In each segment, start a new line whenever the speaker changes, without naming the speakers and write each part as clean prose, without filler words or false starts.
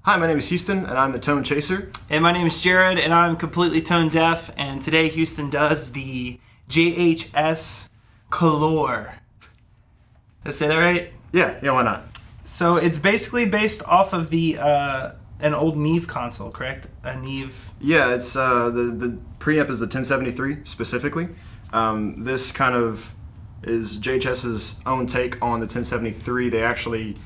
Hi, my name is Houston, and I'm the Tone Chaser.
And my name is Jared, and I'm completely tone deaf. And today Houston does the JHS Color. Did I say that right?
Yeah, why not?
So it's basically based off of the an old Neve console, correct? A Neve.
Yeah, it's the preamp is the 1073 specifically. This kind of is JHS's own take on the 1073. They actually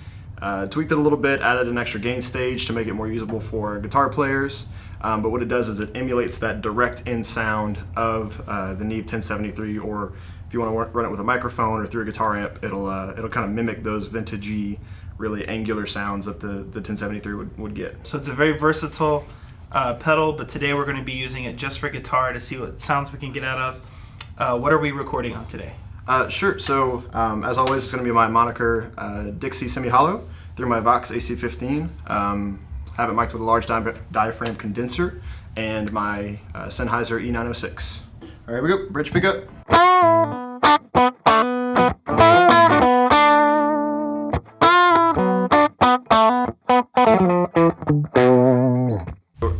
tweaked it a little bit, added an extra gain stage to make it more usable for guitar players. But what it does is it emulates that direct in sound of the Neve 1073, or if you want to run it with a microphone or through a guitar amp, it'll kind of mimic those vintagey, really angular sounds that the 1073 would get.
So it's a very versatile pedal, but today we're going to be using it just for guitar to see what sounds we can get out of. What are we recording on today?
Sure. So as always, it's going to be my moniker Dixie Semi-Hollow through my Vox AC15. Have it mic'd with a large diaphragm condenser and my Sennheiser E906. All right, here we go. Bridge pickup.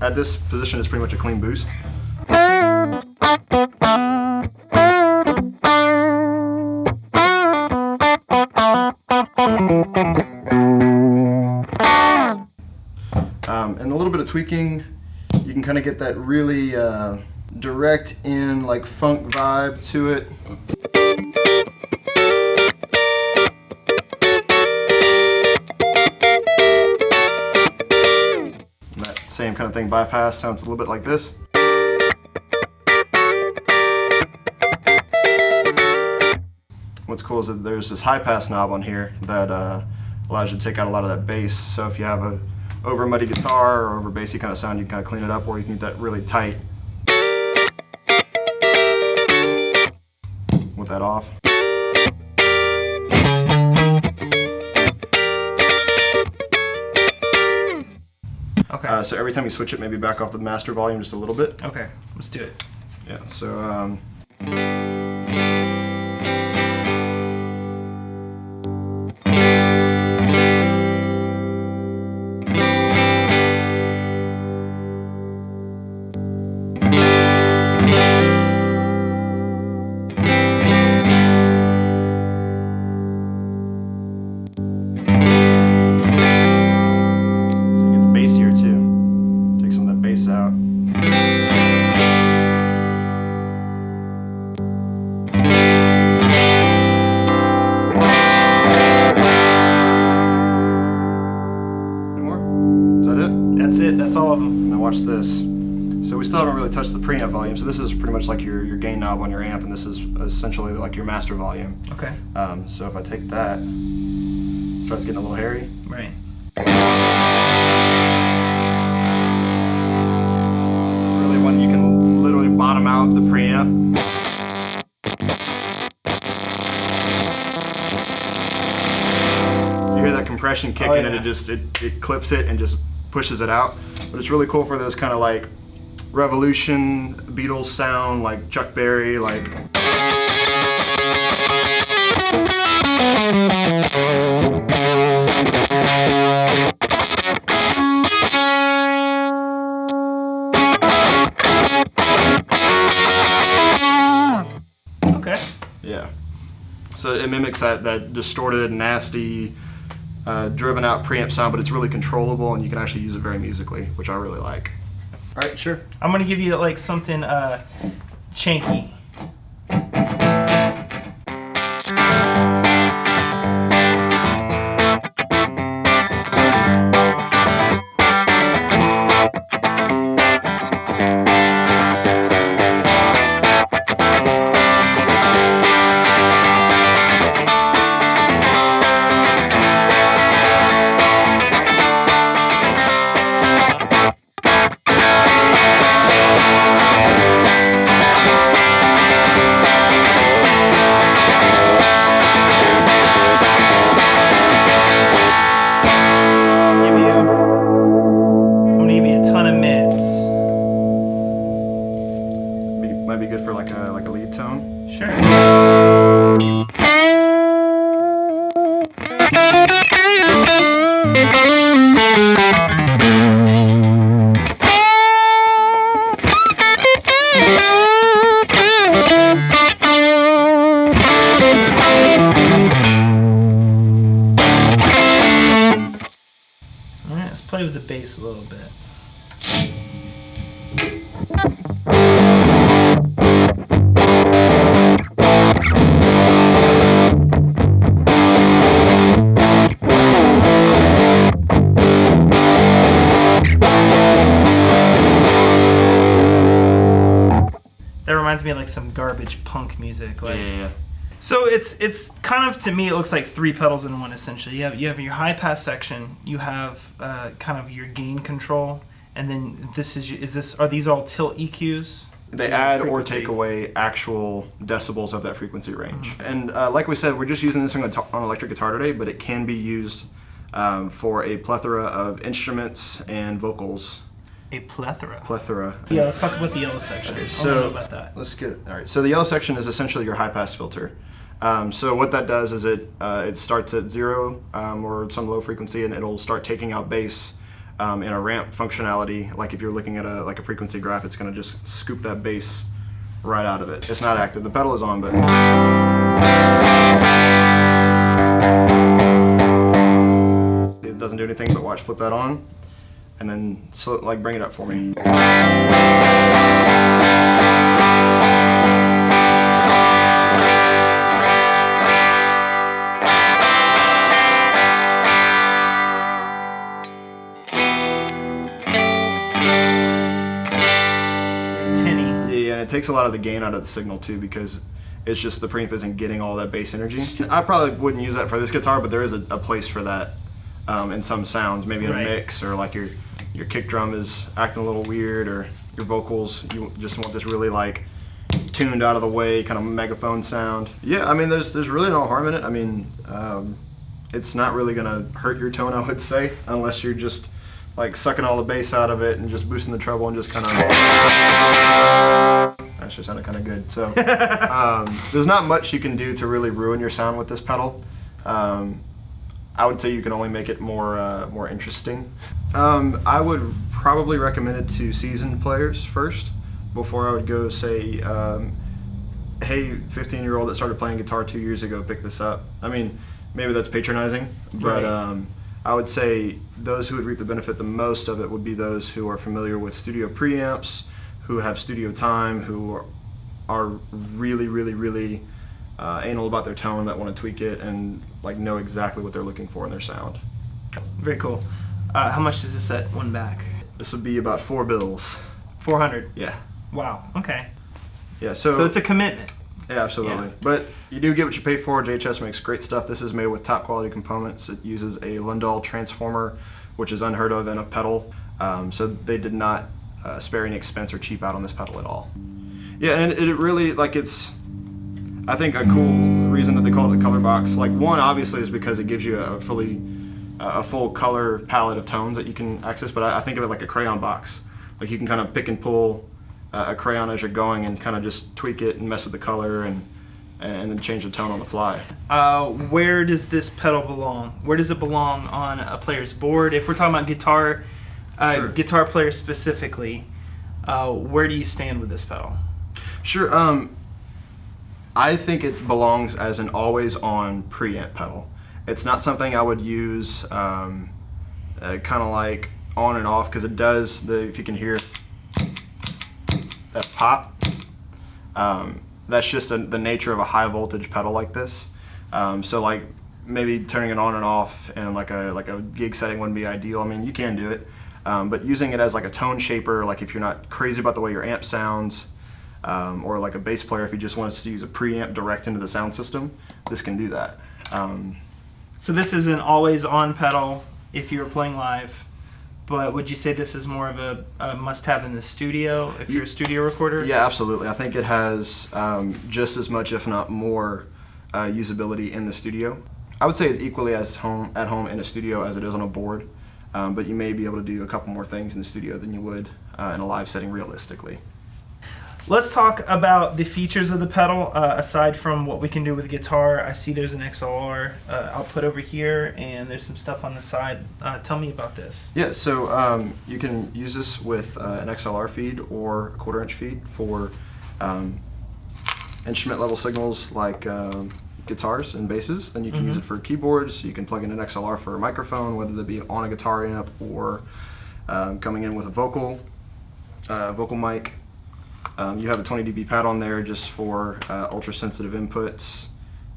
At this position, it's pretty much a clean boost. And a little bit of tweaking, you can kind of get that really direct in, like, funk vibe to it. And that same kind of thing bypass sounds a little bit like this. What's cool is that there's this high pass knob on here that allows you to take out a lot of that bass. So if you have a over muddy guitar or over bassy kind of sound, you can kind of clean it up, or you can get that really tight with that off.
Okay.
So every time you switch it, maybe back off the master volume just a little bit.
Okay, let's do it.
Yeah, so bassier too. Take some of that bass out. Any more? Is that it?
That's it. That's all of them.
Now watch this. So we still haven't really touched the preamp volume. So this is pretty much like your gain knob on your amp, and this is essentially like your master volume.
Okay.
So if I take that, it starts getting a little hairy.
Right.
When you can literally bottom out the preamp. You hear that compression kick in, and it clips it and just pushes it out. But it's really cool for those kind of like Revolution, Beatles sound, like Chuck Berry, like. Yeah, so it mimics that distorted, nasty, driven out preamp sound, but it's really controllable, and you can actually use it very musically, which I really like. All right, sure.
I'm gonna give you like something chanky.
Might be good for like a lead tone.
Sure. play with the bass a little bit. That reminds me of like some garbage punk music. Like,
Yeah.
so it's kind of, to me, it looks like three pedals in one essentially. You have your high pass section, you have kind of your gain control, and then are these all tilt EQs?
They add or
Frequency.
take away actual decibels of that frequency range. And like we said, we're just using this on electric guitar today, but it can be used for a plethora of instruments and vocals.
A plethora.
Yeah.
Let's talk about the yellow section.
Okay,
I
so
wanna know about that.
let's get it. All right. So the yellow section is essentially your high pass filter. So what that does is it starts at 0 or some low frequency, and it'll start taking out bass in a ramp functionality. Like if you're looking at a frequency graph, it's going to just scoop that bass right out of it. It's not active. The pedal is on, but it doesn't do anything. But watch, flip that on, and then bring it up for me.
Tinny.
Yeah, and it takes a lot of the gain out of the signal too, because it's just the preamp isn't getting all that bass energy. I probably wouldn't use that for this guitar, but there is a place for that in some sounds, maybe in a mix, or like your kick drum is acting a little weird, or your vocals, you just want this really like tuned out of the way kind of megaphone sound. Yeah, I mean there's really no harm in it. I mean it's not really gonna hurt your tone, I would say, unless you're just like sucking all the bass out of it and just boosting the treble and just kind of. That just sounded kind of good. So there's not much you can do to really ruin your sound with this pedal. I would say you can only make it more interesting. I would probably recommend it to seasoned players first, before I would go say, hey, 15-year-old that started playing guitar 2 years ago, pick this up. I mean, maybe that's patronizing, but I would say those who would reap the benefit the most of it would be those who are familiar with studio preamps, who have studio time, who are really, really, really anal about their tone, that want to tweak it and like know exactly what they're looking for in their sound.
Very cool. How much does this set one back?
This would be about $4.
400.
Yeah.
Wow. Okay.
Yeah.
So it's a commitment.
Yeah, absolutely.
Yeah.
But you do get what you pay for. JHS makes great stuff. This is made with top quality components. It uses a Lindahl transformer, which is unheard of in a pedal. So they did not spare any expense or cheap out on this pedal at all. Yeah, and it really, like, it's, I think, a cool reason that they call it a color box. Like, one, obviously, is because it gives you a full color palette of tones that you can access, but I think of it like a crayon box. Like, you can kind of pick and pull a crayon as you're going and kind of just tweak it and mess with the color and then change the tone on the fly.
Where does this pedal belong? Where does it belong on a player's board? If we're talking about guitar,
Sure.
guitar players specifically, where do you stand with this pedal?
Sure. I think it belongs as an always-on preamp pedal. It's not something I would use kind of like on and off, because it does, if you can hear that pop, that's just the nature of a high voltage pedal like this. So like maybe turning it on and off in like a gig setting wouldn't be ideal. I mean, you can do it, but using it as like a tone shaper, like if you're not crazy about the way your amp sounds, or like a bass player, if you just want to use a preamp direct into the sound system, this can do that.
So this is an always-on pedal if you're playing live, but would you say this is more of a must-have in the studio if you're a studio recorder?
Yeah, absolutely. I think it has just as much, if not more, usability in the studio. I would say it's equally as at home in a studio as it is on a board, but you may be able to do a couple more things in the studio than you would in a live setting realistically.
Let's talk about the features of the pedal. Aside from what we can do with guitar, I see there's an XLR output over here, and there's some stuff on the side. Tell me about this.
Yeah, so you can use this with an XLR feed or a 1/4-inch feed for instrument level signals like guitars and basses. Then you can use it for keyboards. You can plug in an XLR for a microphone, whether that be on a guitar amp or coming in with a vocal mic. You have a 20 dB pad on there just for ultra sensitive inputs.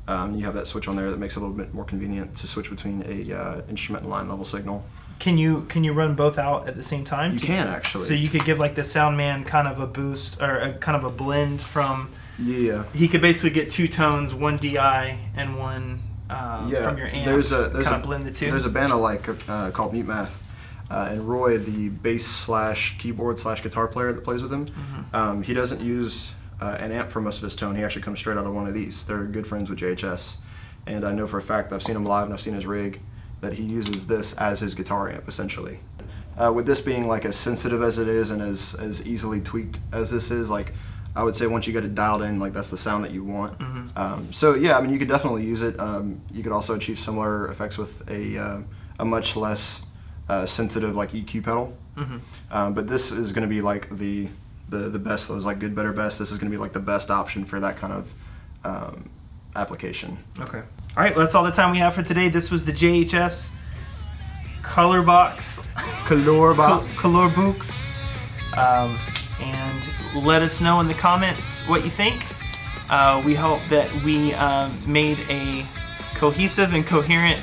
You have that switch on there that makes it a little bit more convenient to switch between a instrument and line level signal.
Can you run both out at the same time?
You can actually.
So you could give like the sound man kind of a boost or a kind of a blend from.
Yeah.
He could basically get 2 tones, one DI and one from your amp.
There's a
blend the two.
There's a band I like called Mute Math, and Roy, the bass / keyboard / guitar player that plays with him, he doesn't use an amp for most of his tone. He actually comes straight out of one of these. They're good friends with JHS, and I know for a fact, I've seen him live and I've seen his rig, that he uses this as his guitar amp essentially. With this being like as sensitive as it is and as easily tweaked as this is, like I would say once you get it dialed in, like that's the sound that you want. So yeah, I mean you could definitely use it. You could also achieve similar effects with a much less sensitive like EQ pedal. But this is going to be like the best. Those like good, better, best. This is going to be like the best option for that kind of application.
Okay. All right, well, that's all the time we have for today. This was the JHS Color Box.
Color Box.
Color Box. And let us know in the comments what you think. We hope that we made a cohesive and coherent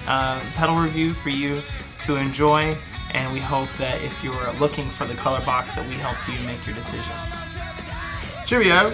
pedal review for you to enjoy. And we hope that if you're looking for the Color Box that we helped you make your decision.
Cheerio.